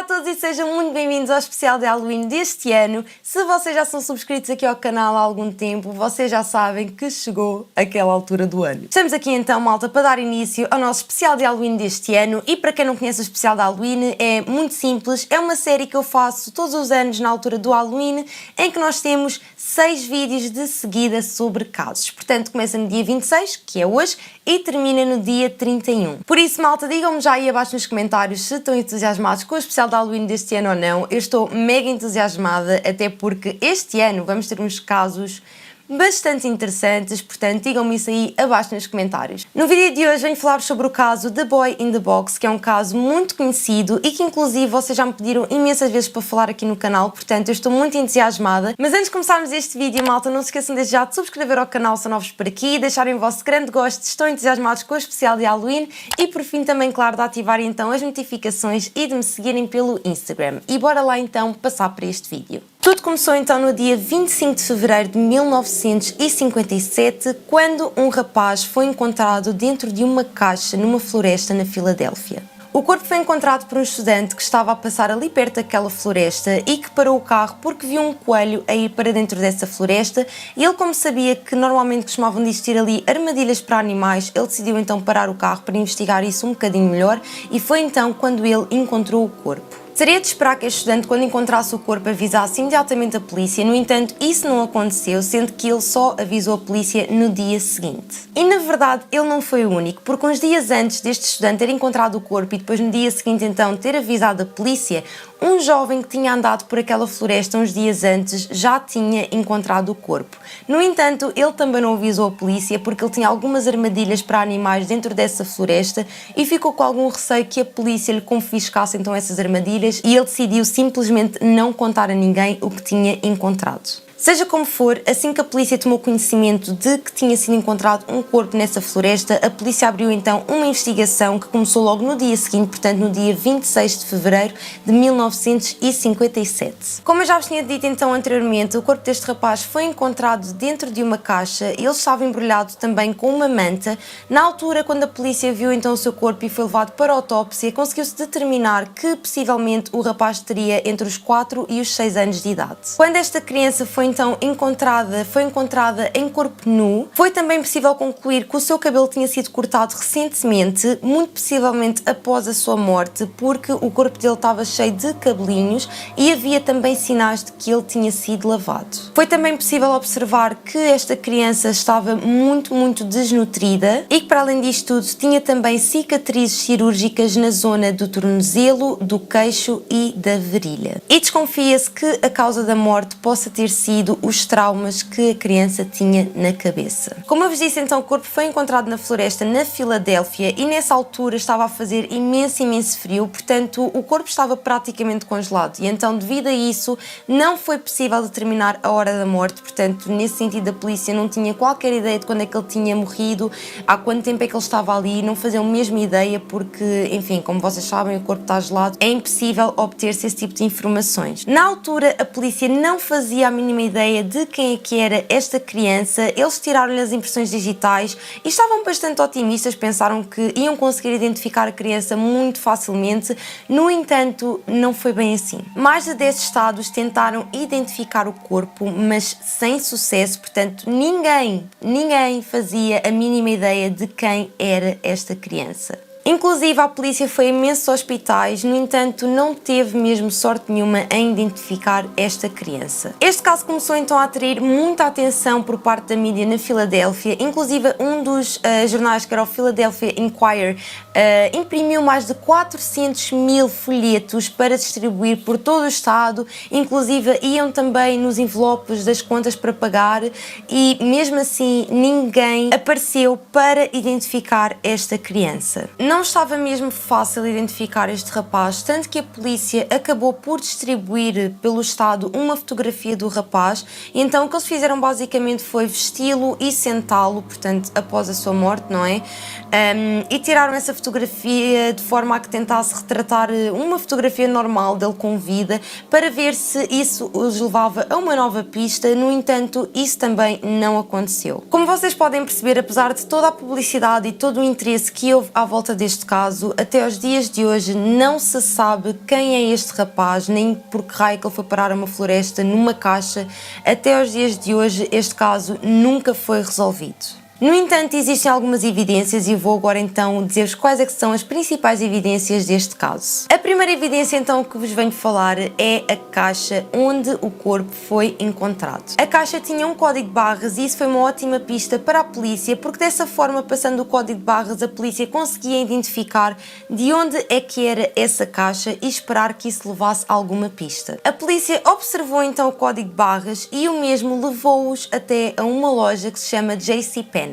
Olá a todos e sejam muito bem-vindos ao especial de Halloween deste ano. Se vocês já são subscritos aqui ao canal há algum tempo, vocês já sabem que chegou aquela altura do ano. Estamos aqui então, malta, para dar início ao nosso especial de Halloween deste ano. E para quem não conhece o especial de Halloween, é muito simples. É uma série que eu faço todos os anos na altura do Halloween, em que nós temos 6 vídeos de seguida sobre casos. Portanto, começa no dia 26, que é hoje, e termina no dia 31. Por isso, malta, digam-me já aí abaixo nos comentários se estão entusiasmados com o especial de Halloween deste ano ou não. Eu estou mega entusiasmada, até porque este ano vamos ter uns casos bastante interessantes, portanto digam-me isso aí abaixo nos comentários. No vídeo de hoje venho falar sobre o caso The Boy in the Box, que é um caso muito conhecido e que inclusive vocês já me pediram imensas vezes para falar aqui no canal, portanto eu estou muito entusiasmada. Mas antes de começarmos este vídeo, malta, não se esqueçam desde já de subscrever ao canal se são novos por aqui, deixarem o vosso grande gosto se estão entusiasmados com o especial de Halloween e por fim também, claro, de ativarem então as notificações e de me seguirem pelo Instagram. E bora lá então passar para este vídeo. Tudo começou então no dia 25 de fevereiro de 1957, quando um rapaz foi encontrado dentro de uma caixa numa floresta na Filadélfia. O corpo foi encontrado por um estudante que estava a passar ali perto daquela floresta e que parou o carro porque viu um coelho a ir para dentro dessa floresta e ele, como sabia que normalmente costumavam de existir ali armadilhas para animais, ele decidiu então parar o carro para investigar isso um bocadinho melhor e foi então quando ele encontrou o corpo. Seria de esperar que este estudante, quando encontrasse o corpo, avisasse imediatamente a polícia. No entanto, isso não aconteceu, sendo que ele só avisou a polícia no dia seguinte. E na verdade, ele não foi o único, porque uns dias antes deste estudante ter encontrado o corpo e depois no dia seguinte então ter avisado a polícia, um jovem que tinha andado por aquela floresta uns dias antes já tinha encontrado o corpo. No entanto, ele também não avisou a polícia porque ele tinha algumas armadilhas para animais dentro dessa floresta e ficou com algum receio que a polícia lhe confiscasse então essas armadilhas e ele decidiu simplesmente não contar a ninguém o que tinha encontrado. Seja como for, assim que a polícia tomou conhecimento de que tinha sido encontrado um corpo nessa floresta, a polícia abriu então uma investigação que começou logo no dia seguinte, portanto no dia 26 de fevereiro de 1957. Como eu já vos tinha dito então anteriormente, o corpo deste rapaz foi encontrado dentro de uma caixa, ele estava embrulhado também com uma manta. Na altura, quando a polícia viu então o seu corpo e foi levado para a autópsia, conseguiu-se determinar que possivelmente o rapaz teria entre os 4 e os 6 anos de idade. Quando esta criança foi então foi encontrada em corpo nu, foi também possível concluir que o seu cabelo tinha sido cortado recentemente, muito possivelmente após a sua morte, porque o corpo dele estava cheio de cabelinhos e havia também sinais de que ele tinha sido lavado. Foi também possível observar que esta criança estava muito desnutrida e que, para além disto tudo, tinha também cicatrizes cirúrgicas na zona do tornozelo, do queixo e da virilha. E desconfia-se que a causa da morte possa ter sido os traumas que a criança tinha na cabeça. Como eu vos disse, então o corpo foi encontrado na floresta na Filadélfia e nessa altura estava a fazer imenso frio, portanto o corpo estava praticamente congelado e então devido a isso não foi possível determinar a hora da morte, portanto nesse sentido a polícia não tinha qualquer ideia de quando é que ele tinha morrido, há quanto tempo é que ele estava ali, não faziam a mesma ideia porque, enfim, como vocês sabem, o corpo está gelado, é impossível obter-se esse tipo de informações. Na altura a polícia não fazia a mínima ideia de quem é que era esta criança, eles tiraram-lhe as impressões digitais e estavam bastante otimistas, pensaram que iam conseguir identificar a criança muito facilmente, no entanto não foi bem assim. Mais de 10 estados tentaram identificar o corpo, mas sem sucesso, portanto ninguém fazia a mínima ideia de quem era esta criança. Inclusive a polícia foi a imensos hospitais, no entanto não teve mesmo sorte nenhuma em identificar esta criança. Este caso começou então a atrair muita atenção por parte da mídia na Filadélfia, inclusive um dos jornais, que era o Philadelphia Inquirer, imprimiu mais de 400.000 folhetos para distribuir por todo o estado, inclusive iam também nos envelopes das contas para pagar e mesmo assim ninguém apareceu para identificar esta criança. Não estava mesmo fácil identificar este rapaz, tanto que a polícia acabou por distribuir pelo estado uma fotografia do rapaz e então o que eles fizeram basicamente foi vesti-lo e sentá-lo, portanto após a sua morte, não é? E tiraram essa fotografia de forma a que tentasse retratar uma fotografia normal dele com vida para ver se isso os levava a uma nova pista. No entanto, isso também não aconteceu. Como vocês podem perceber, apesar de toda a publicidade e todo o interesse que houve à volta deste caso, até aos dias de hoje não se sabe quem é este rapaz, nem por que raio que ele foi parar a uma floresta numa caixa. Até aos dias de hoje este caso nunca foi resolvido. No entanto, existem algumas evidências e vou agora então dizer-vos quais é que são as principais evidências deste caso. A primeira evidência então que vos venho falar é a caixa onde o corpo foi encontrado. A caixa tinha um código de barras e isso foi uma ótima pista para a polícia, porque dessa forma, passando o código de barras, a polícia conseguia identificar de onde é que era essa caixa e esperar que isso levasse a alguma pista. A polícia observou então o código de barras e o mesmo levou-os até a uma loja que se chama JCPenney.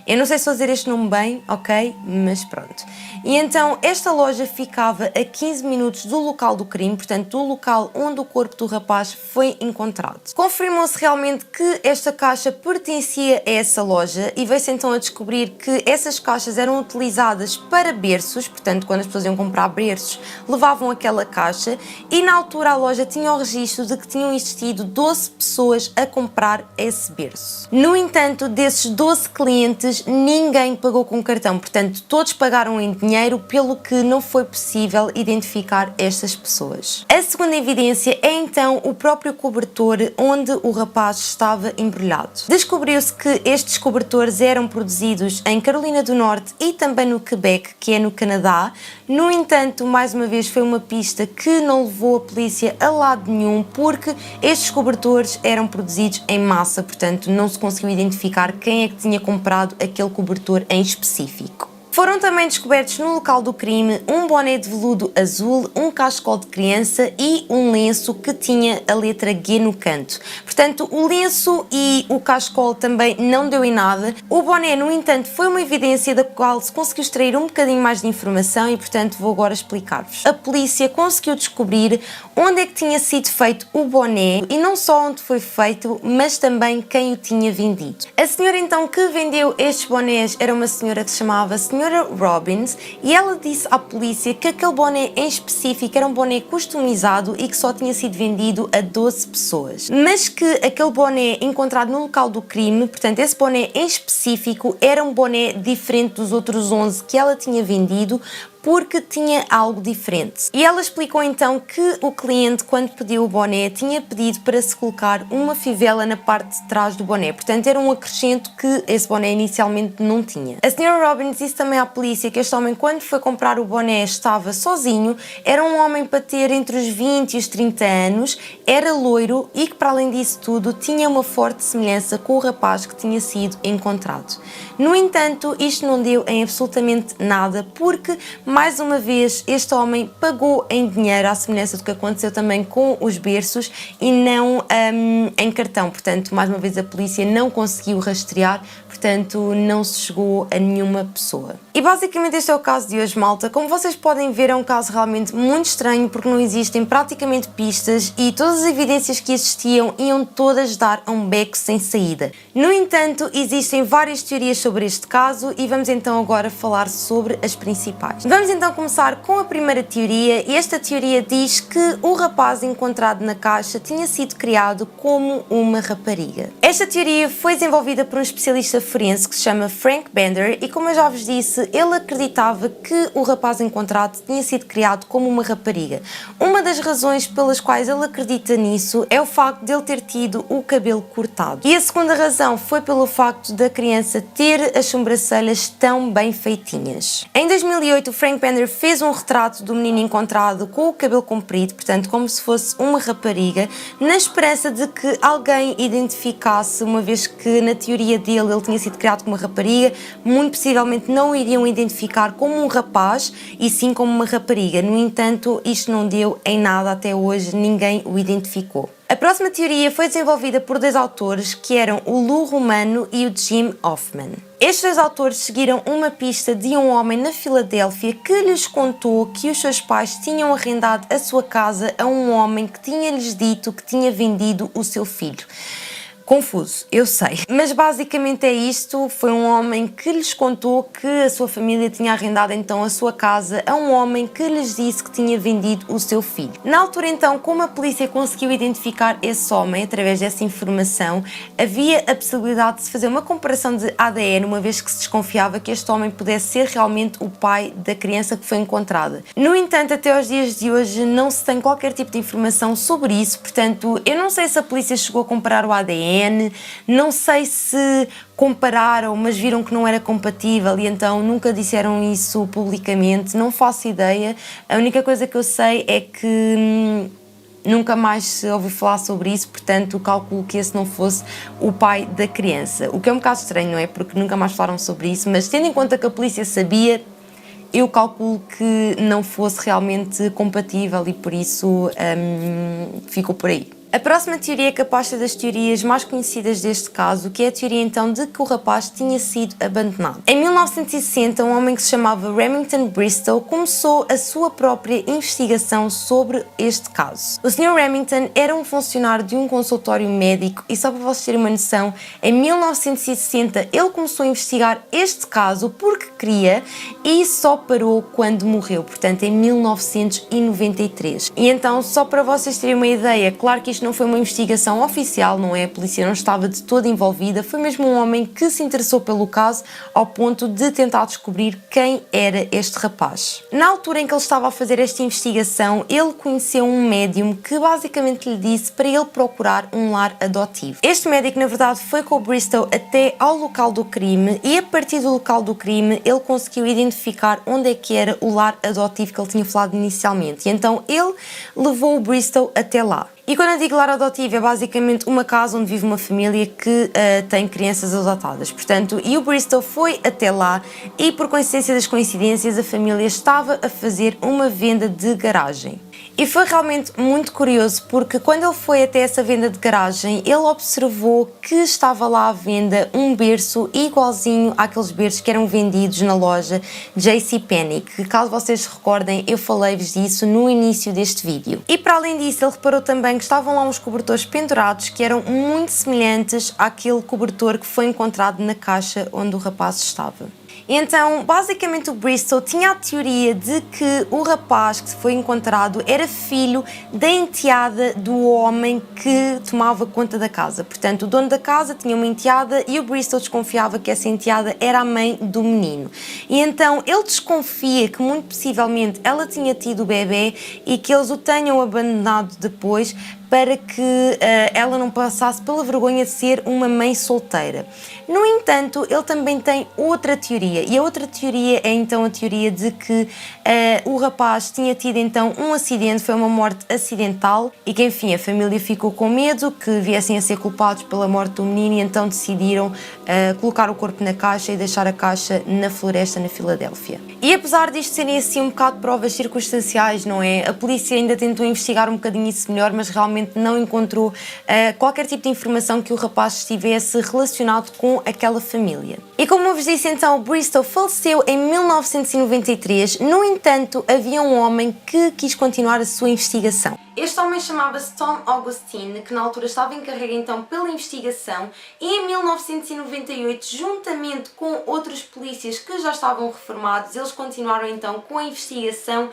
Eu não sei se vou dizer este nome bem, ok? Mas pronto. E então esta loja ficava a 15 minutos do local do crime, portanto do local onde o corpo do rapaz foi encontrado. Confirmou-se realmente que esta caixa pertencia a essa loja e veio-se então a descobrir que essas caixas eram utilizadas para berços, portanto quando as pessoas iam comprar berços levavam aquela caixa e na altura a loja tinha o registro de que tinham existido 12 pessoas a comprar esse berço. No entanto, desses 12 clientes, ninguém pagou com cartão, portanto todos pagaram em dinheiro, pelo que não foi possível identificar estas pessoas. A segunda evidência é então o próprio cobertor onde o rapaz estava embrulhado. Descobriu-se que estes cobertores eram produzidos em Carolina do Norte e também no Quebec, que é no Canadá. No entanto, mais uma vez foi uma pista que não levou a polícia a lado nenhum, porque estes cobertores eram produzidos em massa, portanto não se conseguiu identificar quem é que tinha comprado aquele cobertor em específico. Foram também descobertos no local do crime um boné de veludo azul, um cachecol de criança e um lenço que tinha a letra G no canto. Portanto, o lenço e o cachecol também não deu em nada. O boné, no entanto, foi uma evidência da qual se conseguiu extrair um bocadinho mais de informação e, portanto, vou agora explicar-vos. A polícia conseguiu descobrir onde é que tinha sido feito o boné e não só onde foi feito, mas também quem o tinha vendido. A senhora, então, que vendeu estes bonés era uma senhora que se chamava Senhora Robbins e ela disse à polícia que aquele boné em específico era um boné customizado e que só tinha sido vendido a 12 pessoas, mas que aquele boné encontrado no local do crime, portanto esse boné em específico, era um boné diferente dos outros 11 que ela tinha vendido, porque tinha algo diferente. E ela explicou então que o cliente, quando pediu o boné, tinha pedido para se colocar uma fivela na parte de trás do boné, portanto era um acrescento que esse boné inicialmente não tinha. A Sra. Robbins disse também à polícia que este homem, quando foi comprar o boné, estava sozinho, era um homem para ter entre os 20 e os 30 anos, era loiro e que, para além disso tudo, tinha uma forte semelhança com o rapaz que tinha sido encontrado. No entanto, isto não deu em absolutamente nada, porque mais uma vez este homem pagou em dinheiro, à semelhança do que aconteceu também com os berços, e não em cartão. Portanto, mais uma vez a polícia não conseguiu rastrear, portanto não se chegou a nenhuma pessoa. E basicamente este é o caso de hoje, malta. Como vocês podem ver, é um caso realmente muito estranho, porque não existem praticamente pistas e todas as evidências que existiam iam todas dar a um beco sem saída. No entanto, existem várias teorias sobre este caso e vamos então agora falar sobre as principais. Vamos então começar com a primeira teoria, e esta teoria diz que o rapaz encontrado na caixa tinha sido criado como uma rapariga. Esta teoria foi desenvolvida por um especialista forense que se chama Frank Bender e, como eu já vos disse, ele acreditava que o rapaz encontrado tinha sido criado como uma rapariga. Uma das razões pelas quais ele acredita nisso é o facto de ele ter tido o cabelo cortado. E a segunda razão foi pelo facto da criança ter as sobrancelhas tão bem feitinhas. Em 2008, o Frank Bender fez um retrato do menino encontrado com o cabelo comprido, portanto como se fosse uma rapariga, na esperança de que alguém identificasse, uma vez que na teoria dele ele tinha sido criado como uma rapariga, muito possivelmente não o iriam identificar como um rapaz e sim como uma rapariga. No entanto, isto não deu em nada até hoje, ninguém o identificou. A próxima teoria foi desenvolvida por dois autores que eram o Lou Romano e o Jim Hoffman. Estes dois autores seguiram uma pista de um homem na Filadélfia que lhes contou que os seus pais tinham arrendado a sua casa a um homem que tinha-lhes dito que tinha vendido o seu filho. Confuso, eu sei. Mas basicamente é isto, foi um homem que lhes contou que a sua família tinha arrendado então a sua casa a um homem que lhes disse que tinha vendido o seu filho. Na altura então, como a polícia conseguiu identificar esse homem através dessa informação, havia a possibilidade de se fazer uma comparação de ADN, uma vez que se desconfiava que este homem pudesse ser realmente o pai da criança que foi encontrada. No entanto, até aos dias de hoje não se tem qualquer tipo de informação sobre isso, portanto, eu não sei se a polícia chegou a comparar o ADN, não sei se compararam, mas viram que não era compatível e então nunca disseram isso publicamente, não faço ideia. A única coisa que eu sei é que nunca mais se ouviu falar sobre isso, portanto calculo que esse não fosse o pai da criança. O que é um bocado estranho, não é? Porque nunca mais falaram sobre isso, mas tendo em conta que a polícia sabia, eu calculo que não fosse realmente compatível e por isso ficou por aí. A próxima teoria é capaz de ser das teorias mais conhecidas deste caso, que é a teoria então de que o rapaz tinha sido abandonado. Em 1960, um homem que se chamava Remington Bristow começou a sua própria investigação sobre este caso. O Sr. Remington era um funcionário de um consultório médico e só para vocês terem uma noção, em 1960 ele começou a investigar este caso porque queria e só parou quando morreu, portanto em 1993. E então, só para vocês terem uma ideia, claro que isto não foi uma investigação oficial, não é? A polícia não estava de toda envolvida, foi mesmo um homem que se interessou pelo caso ao ponto de tentar descobrir quem era este rapaz. Na altura em que ele estava a fazer esta investigação, ele conheceu um médium que basicamente lhe disse para ele procurar um lar adotivo. Este médico, na verdade, foi com o Bristow até ao local do crime e a partir do local do crime ele conseguiu identificar onde é que era o lar adotivo que ele tinha falado inicialmente e então ele levou o Bristow até lá. E quando eu digo lar adotivo é basicamente uma casa onde vive uma família que tem crianças adotadas. Portanto, e o Bristow foi até lá e por coincidência das coincidências a família estava a fazer uma venda de garagem. E foi realmente muito curioso porque quando ele foi até essa venda de garagem, ele observou que estava lá à venda um berço igualzinho àqueles berços que eram vendidos na loja JCPenney, que caso vocês se recordem, eu falei-vos disso no início deste vídeo. E para além disso, ele reparou também que estavam lá uns cobertores pendurados que eram muito semelhantes àquele cobertor que foi encontrado na caixa onde o rapaz estava. Então, basicamente o Bristow tinha a teoria de que o rapaz que foi encontrado era filho da enteada do homem que tomava conta da casa. Portanto, o dono da casa tinha uma enteada e o Bristow desconfiava que essa enteada era a mãe do menino. E então ele desconfia que muito possivelmente ela tinha tido o bebê e que eles o tenham abandonado depois para que ela não passasse pela vergonha de ser uma mãe solteira. No entanto, ele também tem outra teoria, e a outra teoria é então a teoria de que o rapaz tinha tido então um acidente, foi uma morte acidental, e que enfim, a família ficou com medo que viessem a ser culpados pela morte do menino e então decidiram colocar o corpo na caixa e deixar a caixa na floresta na Filadélfia. E apesar disto serem assim um bocado de provas circunstanciais, não é? A polícia ainda tentou investigar um bocadinho isso melhor, mas realmente não encontrou qualquer tipo de informação que o rapaz estivesse relacionado com aquela família. E como eu vos disse então, o Bristow faleceu em 1993, no entanto havia um homem que quis continuar a sua investigação. Este homem chamava-se Tom Augustine, que na altura estava encarregue então pela investigação e em 1998, juntamente com outros polícias que já estavam reformados, eles continuaram então com a investigação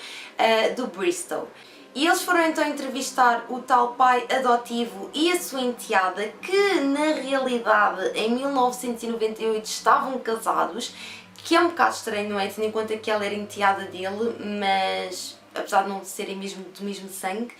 do Bristow. E eles foram então entrevistar o tal pai adotivo e a sua enteada, que na realidade em 1998 estavam casados, que é um bocado estranho, não é? Tendo em conta que ela era enteada dele, mas apesar de não serem mesmo do mesmo sangue,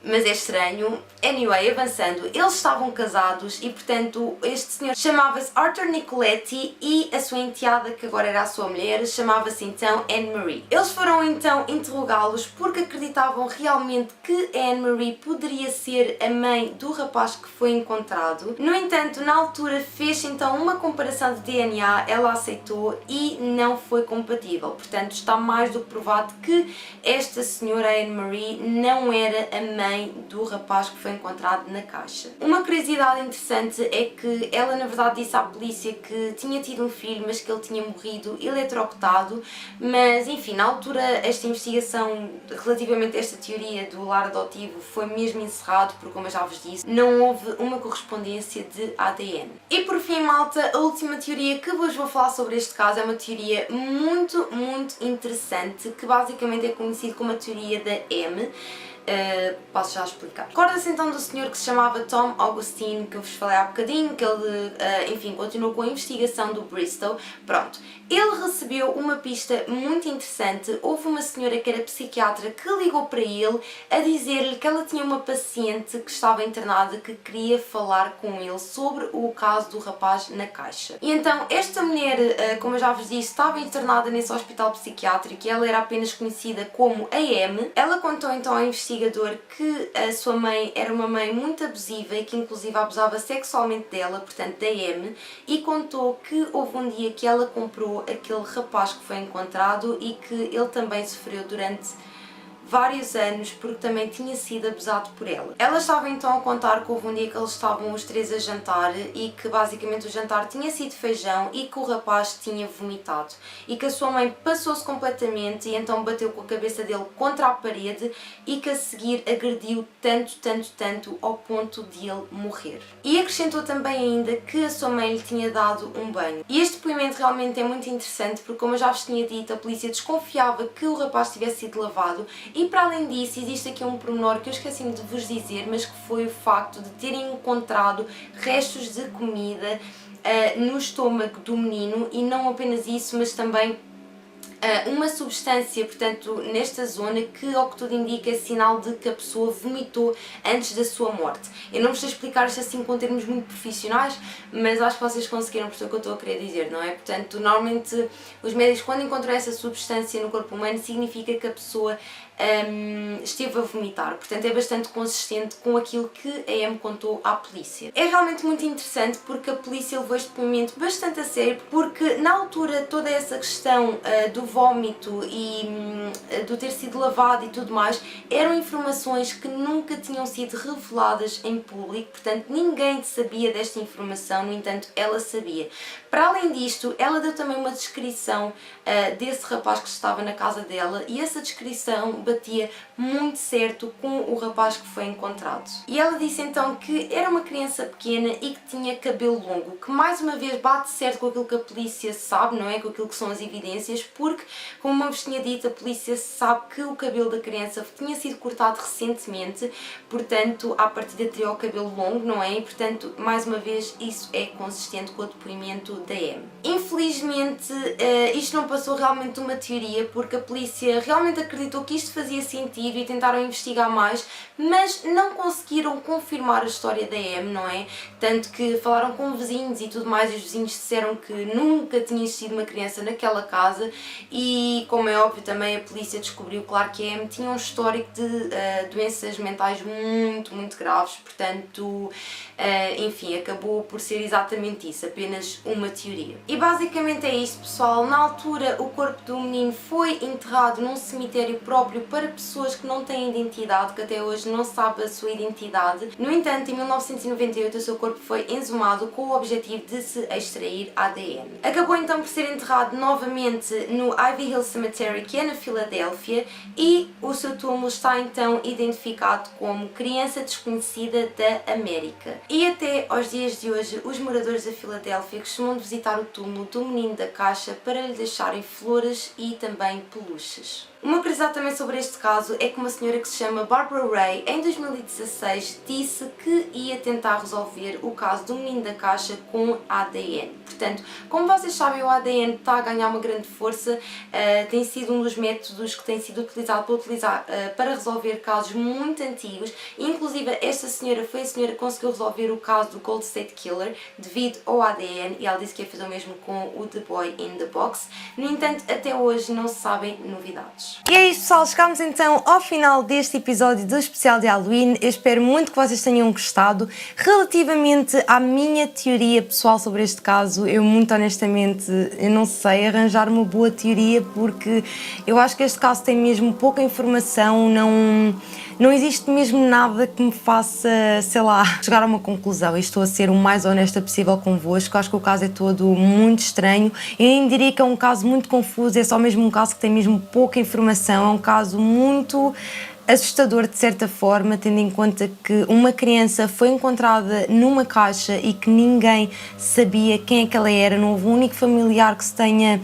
mas é estranho. Anyway, avançando, eles estavam casados e, portanto, este senhor chamava-se Arthur Nicoletti e a sua enteada, que agora era a sua mulher, chamava-se então Anne-Marie. Eles foram então interrogá-los porque acreditavam realmente que Anne-Marie poderia ser a mãe do rapaz que foi encontrado. No entanto, na altura fez então uma comparação de DNA, ela aceitou e não foi compatível. Portanto, está mais do que provado que esta senhora Anne-Marie não era a mãe mãe do rapaz que foi encontrado na caixa. Uma curiosidade interessante é que ela na verdade disse à polícia que tinha tido um filho, mas que ele tinha morrido eletrocutado, mas enfim, na altura esta investigação relativamente a esta teoria do lar adotivo foi mesmo encerrado, porque como eu já vos disse, não houve uma correspondência de ADN. E por fim, malta, a última teoria que vos vou falar sobre este caso é uma teoria muito interessante, que basicamente é conhecida como a teoria da M. Posso já explicar. Recorda-se então do senhor que se chamava Tom Augustine, que eu vos falei há bocadinho, que ele, enfim, continuou com a investigação do Bristol. Pronto, ele recebeu uma pista muito interessante. Houve uma senhora que era psiquiatra que ligou para ele a dizer-lhe que ela tinha uma paciente que estava internada que queria falar com ele sobre o caso do rapaz na caixa. E então esta mulher, como eu já vos disse, estava internada nesse hospital psiquiátrico e ela era apenas conhecida como a M. Ela contou então ao investigador que a sua mãe era uma mãe muito abusiva e que inclusive abusava sexualmente dela, portanto da M, e contou que houve um dia que ela comprou aquele rapaz que foi encontrado e que ele também sofreu durante vários anos porque também tinha sido abusado por ela. Ela estava então a contar que houve um dia que eles estavam os três a jantar e que basicamente o jantar tinha sido feijão e que o rapaz tinha vomitado e que a sua mãe passou-se completamente e então bateu com a cabeça dele contra a parede e que a seguir agrediu tanto ao ponto de ele morrer. E acrescentou também ainda que a sua mãe lhe tinha dado um banho. E este depoimento realmente é muito interessante porque, como eu já vos tinha dito, a polícia desconfiava que o rapaz tivesse sido lavado. E para além disso, existe aqui um pormenor que eu esqueci-me de vos dizer, mas que foi o facto de terem encontrado restos de comida no estômago do menino, e não apenas isso, mas também uma substância, portanto, nesta zona que, ao que tudo indica, é sinal de que a pessoa vomitou antes da sua morte. Eu não vos sei explicar isto assim com termos muito profissionais, mas acho que vocês conseguiram perceber o que eu estou a querer dizer, não é? Portanto, normalmente os médicos, quando encontram essa substância no corpo humano, significa que a pessoa esteve a vomitar, portanto é bastante consistente com aquilo que a M contou à polícia. É realmente muito interessante porque a polícia levou este depoimento bastante a sério, porque na altura toda essa questão do vómito e do ter sido lavado e tudo mais eram informações que nunca tinham sido reveladas em público, portanto ninguém sabia desta informação, no entanto ela sabia. Para além disto, ela deu também uma descrição desse rapaz que estava na casa dela e essa descrição batia muito certo com o rapaz que foi encontrado. E ela disse então que era uma criança pequena e que tinha cabelo longo, que mais uma vez bate certo com aquilo que a polícia sabe, não é? Com aquilo que são as evidências, porque, como eu vos tinha dito, a polícia sabe que o cabelo da criança tinha sido cortado recentemente, portanto, à partida teria o cabelo longo, não é? E, portanto, mais uma vez, isso é consistente com o depoimento da M. Infelizmente, isto não passou realmente de uma teoria, porque a polícia realmente acreditou que isto fazia sentido e tentaram investigar mais, mas não conseguiram confirmar a história da M, não é? Tanto que falaram com vizinhos e tudo mais, e os vizinhos disseram que nunca tinha existido uma criança naquela casa e, como é óbvio, também a polícia descobriu, claro, que a M tinha um histórico de doenças mentais muito graves, portanto, enfim, acabou por ser exatamente isso, apenas uma teoria. E basicamente é isto, pessoal. Na altura, o corpo do menino foi enterrado num cemitério próprio para pessoas que não têm identidade, que até hoje não se sabe a sua identidade. No entanto, em 1998 o seu corpo foi exumado com o objetivo de se extrair ADN. Acabou então por ser enterrado novamente no Ivy Hill Cemetery, que é na Filadélfia, e o seu túmulo está então identificado como Criança Desconhecida da América. E até aos dias de hoje, os moradores da Filadélfia costumam visitar o túmulo do menino da caixa para lhe deixarem flores e também peluches. Uma curiosidade também sobre este caso é que uma senhora que se chama Barbara Ray, em 2016, disse que ia tentar resolver o caso do menino da caixa com ADN. Portanto, como vocês sabem, o ADN está a ganhar uma grande força, tem sido um dos métodos que tem sido utilizado para resolver casos muito antigos, e inclusive esta senhora foi a senhora que conseguiu resolver o caso do Gold State Killer devido ao ADN, e ela disse que ia fazer o mesmo com o The Boy in the Box. No entanto, até hoje não se sabem novidades. E é isto, pessoal, chegamos então ao final deste episódio do especial de Halloween. Eu espero muito que vocês tenham gostado. Relativamente à minha teoria pessoal sobre este caso, eu muito honestamente, eu não sei arranjar uma boa teoria, porque eu acho que este caso tem mesmo pouca informação, não existe mesmo nada que me faça, sei lá, chegar a uma conclusão. E estou a ser o mais honesta possível convosco. Acho que o caso é todo muito estranho. Eu nem diria que é um caso muito confuso, é só mesmo um caso que tem mesmo pouca informação. É um caso muito assustador de certa forma, tendo em conta que uma criança foi encontrada numa caixa e que ninguém sabia quem é que ela era, não houve um único familiar que se tenha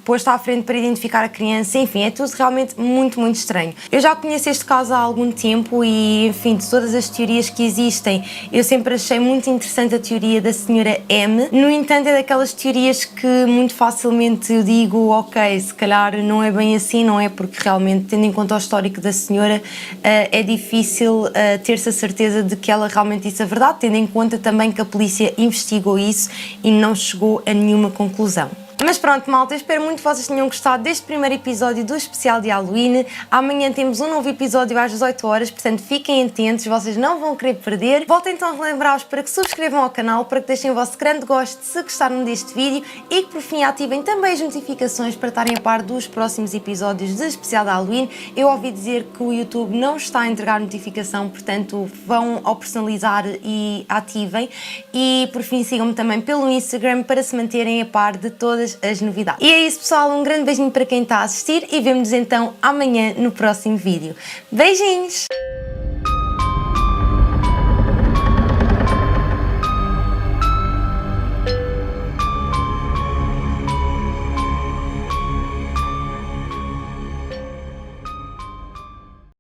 posto à frente para identificar a criança. Enfim, é tudo realmente muito, muito estranho. Eu já conheço este caso há algum tempo e, enfim, de todas as teorias que existem, eu sempre achei muito interessante a teoria da senhora M. No entanto, é daquelas teorias que muito facilmente eu digo, ok, se calhar não é bem assim, não é? Porque realmente, tendo em conta o histórico da senhora, é difícil ter-se a certeza de que ela realmente disse a verdade, tendo em conta também que a polícia investigou isso e não chegou a nenhuma conclusão. Mas pronto, malta, eu espero muito que vocês tenham gostado deste primeiro episódio do especial de Halloween. Amanhã temos um novo episódio às 18 horas, portanto fiquem atentos, vocês não vão querer perder. Volto então a relembrar-vos para que subscrevam ao canal, para que deixem o vosso grande gosto se gostaram deste vídeo e que por fim ativem também as notificações para estarem a par dos próximos episódios de especial de Halloween. Eu ouvi dizer que o YouTube não está a entregar notificação, portanto vão ao personalizar e ativem. E por fim sigam-me também pelo Instagram para se manterem a par de todas as novidades. E é isso, pessoal, um grande beijinho para quem está a assistir e vemo-nos então amanhã no próximo vídeo. Beijinhos!